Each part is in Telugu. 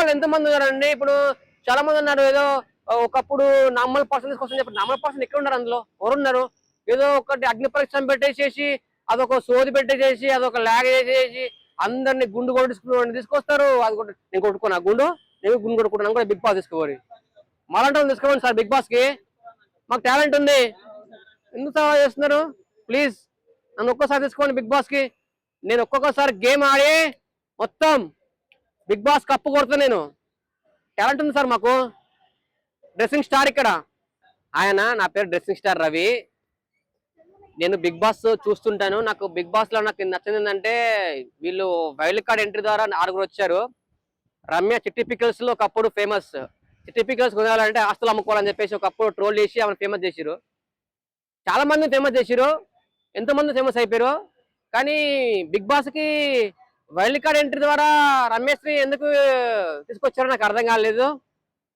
వాళ్ళు ఎంతమంది ఉన్నారండి? ఇప్పుడు చాలా మంది ఉన్నారు. ఏదో ఒకప్పుడు నార్మల్ పర్సన్ కోసం చెప్పి నార్మల్ పర్సన్ ఎక్కడ ఉన్నారు? అందులో ఎవరున్నారు? ఏదో ఒకటి అగ్ని పరీక్ష పెట్టేసేసి అదొక సోది పెట్టేసేసి అదొక లాగ్ చేసేసి అందరినీ గుండు కొట్టుకుని తీసుకొస్తారు. అది కూడా నేను కొట్టుకున్నా గుండు, నేను గుండు కొట్టుకుంటున్నాను కూడా బిగ్ బాస్ తీసుకోవాలి. మాలాంటి వాళ్ళు తీసుకోవాలి సార్ బిగ్ బాస్ కి. మాకు టాలెంట్ ఉంది, ఎందుకు సవాల్ చేస్తున్నారు? ప్లీజ్ నన్ను ఒక్కసారి తీసుకోండి బిగ్ బాస్ కి. నేను ఒక్కొక్కసారి గేమ్ ఆడి మొత్తం బిగ్ బాస్ కప్పు కొడతా. నేను టాలెంట్ ఉంది సార్ మాకు. డ్రెస్సింగ్ స్టార్ ఇక్కడ ఆయన. నా పేరు డ్రెస్సింగ్ స్టార్ రవి. నేను బిగ్ బాస్ చూస్తుంటాను. నాకు బిగ్ బాస్ లో నాకు నచ్చింది ఏంటంటే వీళ్ళు వైల్డ్ కార్డ్ ఎంట్రీ ద్వారా 6 వచ్చారు. రమ్య చిట్టి పికల్స్ లో ఒకప్పుడు ఫేమస్. చిట్టి పికల్స్ కొనాలంటే ఆస్తులు అమ్ముకోవాలని చెప్పేసి ఒకప్పుడు ట్రోల్ చేసి ఆమెను ఫేమస్ చేసిరు. చాలా మంది ఫేమస్ చేసిరు, ఎంతో మంది ఫేమస్ అయిపోయారు. కానీ బిగ్ బాస్ కి వైల్డ్ కార్డ్ ఎంట్రీ ద్వారా రమ్యశ్రీ ఎందుకు తీసుకొచ్చారో నాకు అర్థం కాలేదు.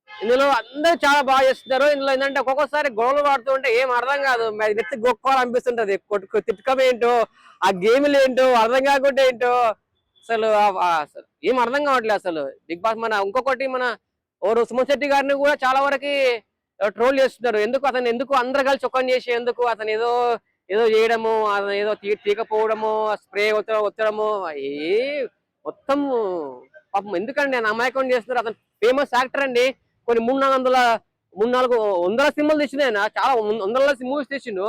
ఇందులో అందరూ చాలా బాగా చేస్తున్నారు. ఇందులో ఏంటంటే ఒక్కొక్కసారి గొడవలు పడుతూ ఉంటే ఏం అర్థం కాదు, నెత్తి గొక్కోవాలనిపిస్తుంటది. తిట్టుకం ఏంటో, ఆ గేమ్లు ఏంటో అర్థం కాకుండా ఏంటో అసలు అసలు ఏం అర్థం కావట్లేదు అసలు బిగ్ బాస్. మన ఇంకొకటి మన ఓరు సుమన్ శెట్టి గారిని కూడా చాలా వరకు ట్రోల్ చేస్తున్నారు. ఎందుకు అందరు కలిసి ఒక్కని చేసి ఎందుకు అతను ఏదో ఏదో చేయడము, అతను ఏదో తీకపోవడము, స్ప్రే వచ్చడము, మొత్తం పాపం ఎందుకండి ఆయన అమాయకం చేస్తున్నారు. అతను ఫేమస్ యాక్టర్ అండి. కొన్ని 300-400 సినిమాలు తీసిండు ఆయన. చాలా 100 మూవీస్ తీసిండు.